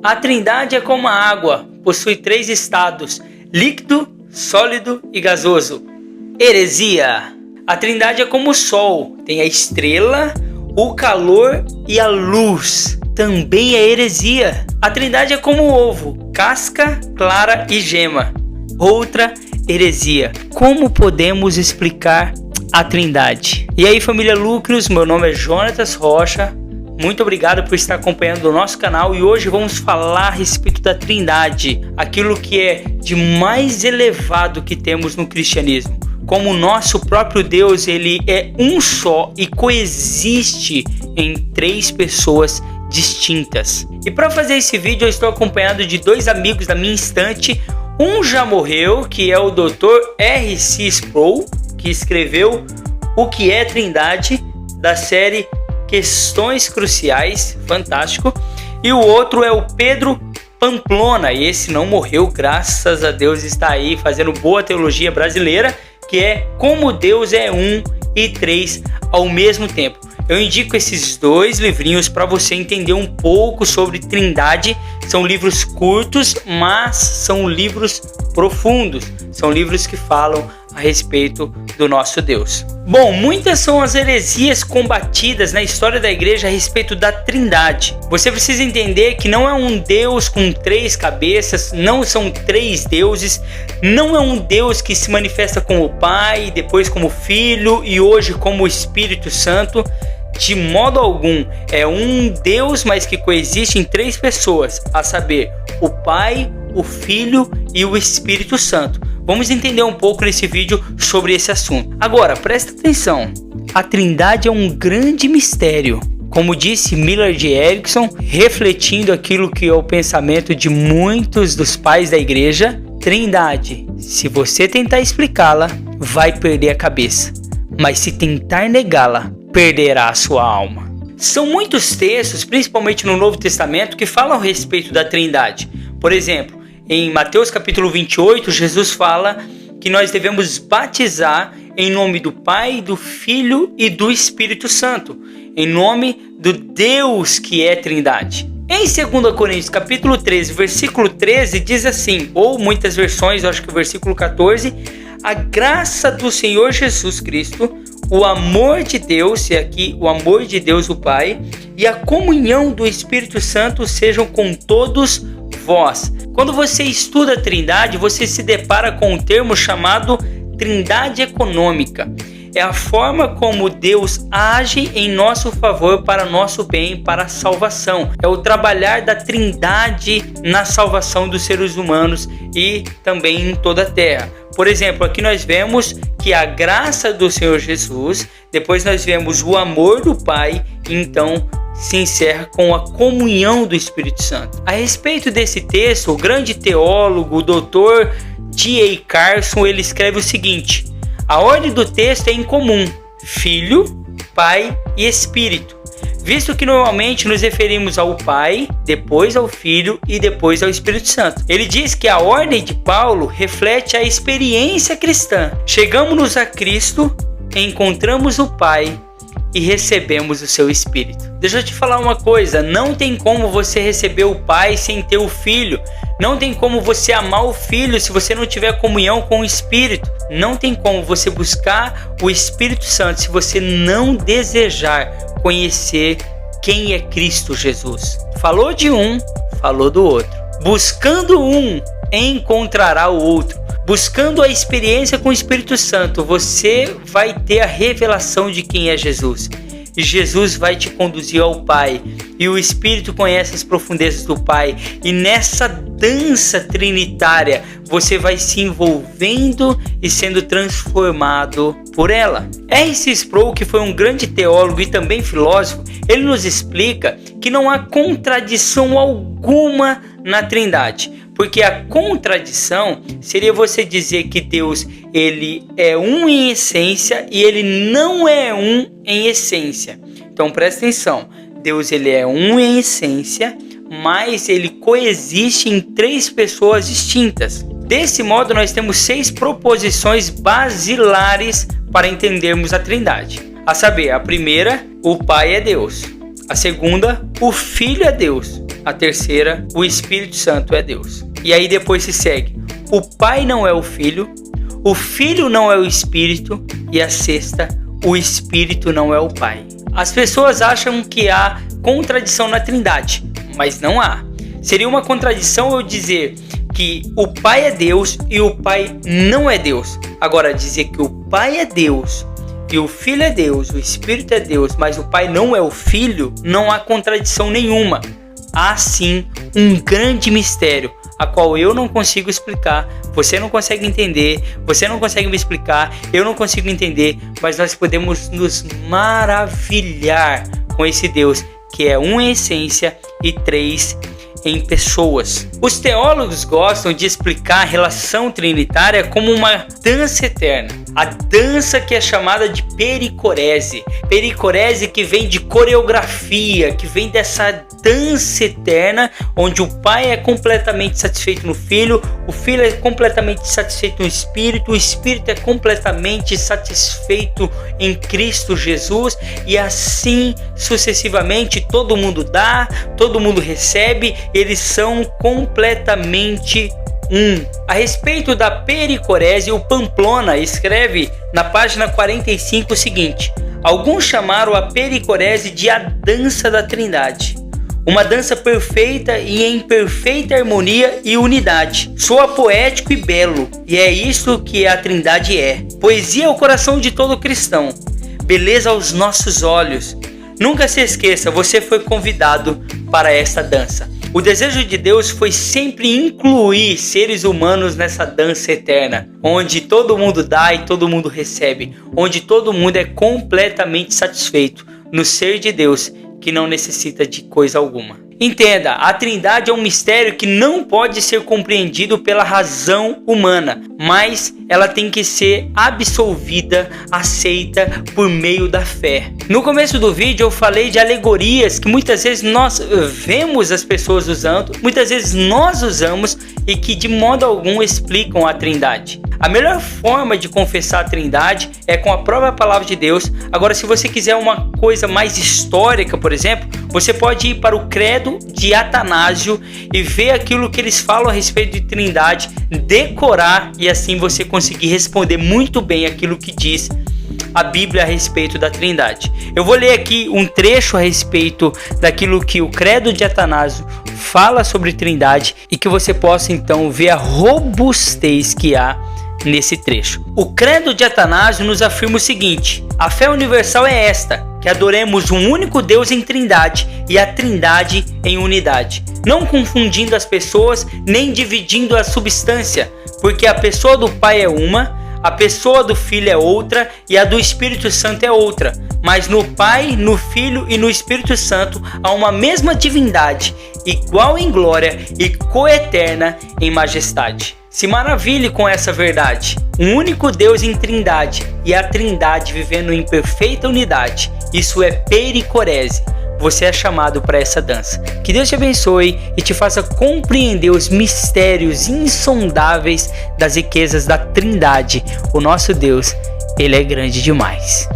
A Trindade é como a água, possui 3 estados: líquido, sólido e gasoso. Heresia. A Trindade é como o Sol, tem a estrela, o calor e a luz. Também é heresia. A Trindade é como o ovo, casca, clara e gema. Outra heresia. Como podemos explicar a Trindade? E aí, família Lucros, meu nome é Jonatas Rocha. Muito obrigado por estar acompanhando o nosso canal e hoje vamos falar a respeito da Trindade, aquilo que é de mais elevado que temos no cristianismo. Como o nosso próprio Deus, ele é um só e coexiste em 3 pessoas distintas. E para fazer esse vídeo eu estou acompanhado de 2 amigos da minha estante. Um já morreu, que é o Dr. R.C. Sproul, que escreveu O que é Trindade, da série Questões Cruciais, fantástico. E o outro é o Pedro Pamplona, e esse não morreu, graças a Deus, está aí fazendo boa teologia brasileira, que é Como Deus é Um e Três ao mesmo tempo. Eu indico esses 2 livrinhos para você entender um pouco sobre Trindade. São livros curtos, mas são livros profundos. São livros que falam a respeito do nosso Deus. Bom, muitas são as heresias combatidas na história da igreja a respeito da Trindade. Você precisa entender que não é um Deus com 3 cabeças, não são 3 deuses, não é um Deus que se manifesta como Pai, depois como Filho e hoje como Espírito Santo. De modo algum, é um Deus, mas que coexiste em 3 pessoas, a saber, o Pai, o Filho e o Espírito Santo. Vamos entender um pouco nesse vídeo sobre esse assunto. Agora, presta atenção, a Trindade é um grande mistério. Como disse Millard Erickson, refletindo aquilo que é o pensamento de muitos dos pais da igreja, Trindade, se você tentar explicá-la, vai perder a cabeça. Mas se tentar negá-la, perderá a sua alma. São muitos textos, principalmente no Novo Testamento, que falam a respeito da Trindade. Por exemplo, em Mateus capítulo 28, Jesus fala que nós devemos batizar em nome do Pai, do Filho e do Espírito Santo, em nome do Deus que é Trindade. Em 2 Coríntios capítulo 13, versículo 13, diz assim, ou muitas versões, eu acho que o versículo 14, a graça do Senhor Jesus Cristo, o amor de Deus, e aqui o amor de Deus o Pai, e a comunhão do Espírito Santo sejam com todos vós. Quando você estuda a Trindade, você se depara com um termo chamado Trindade econômica. É a forma como Deus age em nosso favor para nosso bem, para a salvação. É o trabalhar da Trindade na salvação dos seres humanos e também em toda a terra. Por exemplo, aqui nós vemos que a graça do Senhor Jesus, depois nós vemos o amor do Pai, e então se encerra com a comunhão do Espírito Santo. A respeito desse texto, o grande teólogo, o Dr. D.A. Carson, ele escreve o seguinte: a ordem do texto é incomum: Filho, Pai e Espírito, visto que normalmente nos referimos ao Pai, depois ao Filho e depois ao Espírito Santo. Ele diz que a ordem de Paulo reflete a experiência cristã. Chegamos a Cristo, encontramos o Pai e recebemos o seu Espírito. Deixa eu te falar uma coisa, não tem como você receber o Pai sem ter o Filho. Não tem como você amar o Filho se você não tiver comunhão com o Espírito. Não tem como você buscar o Espírito Santo se você não desejar conhecer quem é Cristo Jesus. Falou de um, falou do outro. Buscando um, encontrará o outro. Buscando a experiência com o Espírito Santo, você vai ter a revelação de quem é Jesus. E Jesus vai te conduzir ao Pai. E o Espírito conhece as profundezas do Pai. E nessa dança trinitária, você vai se envolvendo e sendo transformado por ela. R.C. Sproul, que foi um grande teólogo e também filósofo, ele nos explica que não há contradição alguma na Trindade. Porque a contradição seria você dizer que Deus ele é um em essência e ele não é um em essência. Então presta atenção, Deus ele é um em essência, mas ele coexiste em 3 pessoas distintas. Desse modo nós temos 6 proposições basilares para entendermos a Trindade. A saber, a primeira, o Pai é Deus. A segunda, o Filho é Deus. A terceira, o Espírito Santo é Deus. E aí depois se segue: o Pai não é o Filho não é o Espírito, e a sexta, o Espírito não é o Pai. As pessoas acham que há contradição na Trindade, mas não há. Seria uma contradição eu dizer que o Pai é Deus e o Pai não é Deus. Agora, dizer que o Pai é Deus e o Filho é Deus, o Espírito é Deus, mas o Pai não é o Filho, não há contradição nenhuma. Há sim um grande mistério, a qual eu não consigo explicar, você não consegue entender, você não consegue me explicar, eu não consigo entender, mas nós podemos nos maravilhar com esse Deus que é um em essência e três em pessoas. Os teólogos gostam de explicar a relação trinitária como uma dança eterna. A dança que é chamada de pericorese. Pericorese que vem de coreografia, que vem dessa dança eterna, onde o Pai é completamente satisfeito no Filho, o Filho é completamente satisfeito no Espírito, o Espírito é completamente satisfeito em Cristo Jesus, e assim sucessivamente todo mundo dá, todo mundo recebe, eles são completamente um. A respeito da pericorese, o Pamplona escreve na página 45 o seguinte: alguns chamaram a pericorese de a dança da Trindade, uma dança perfeita e em perfeita harmonia e unidade. Soa poético e belo, e é isso que a Trindade é. Poesia ao coração de todo cristão, beleza aos nossos olhos. Nunca se esqueça, você foi convidado para esta dança. O desejo de Deus foi sempre incluir seres humanos nessa dança eterna, onde todo mundo dá e todo mundo recebe, onde todo mundo é completamente satisfeito no ser de Deus, que não necessita de coisa alguma. Entenda, a Trindade é um mistério que não pode ser compreendido pela razão humana, mas ela tem que ser absolvida, aceita por meio da fé. No começo do vídeo eu falei de alegorias que muitas vezes nós vemos as pessoas usando, muitas vezes nós usamos e que de modo algum explicam a Trindade. A melhor forma de confessar a Trindade é com a própria palavra de Deus. Agora, se você quiser uma coisa mais histórica, por exemplo, você pode ir para o Credo de Atanásio e ver aquilo que eles falam a respeito de Trindade, decorar, e assim você conseguir responder muito bem aquilo que diz a Bíblia a respeito da Trindade. Eu vou ler aqui um trecho a respeito daquilo que o Credo de Atanásio fala sobre Trindade e que você possa então ver a robustez que há nesse trecho. O Credo de Atanásio nos afirma o seguinte: a fé universal é esta, que adoremos um único Deus em Trindade e a Trindade em unidade, não confundindo as pessoas nem dividindo a substância, porque a pessoa do Pai é uma, a pessoa do Filho é outra e a do Espírito Santo é outra, mas no Pai, no Filho e no Espírito Santo há uma mesma divindade, igual em glória e coeterna em majestade. Se maravilhe com essa verdade: um único Deus em Trindade e a Trindade vivendo em perfeita unidade. Isso é pericorese. Você é chamado para essa dança. Que Deus te abençoe e te faça compreender os mistérios insondáveis das riquezas da Trindade. O nosso Deus, Ele é grande demais.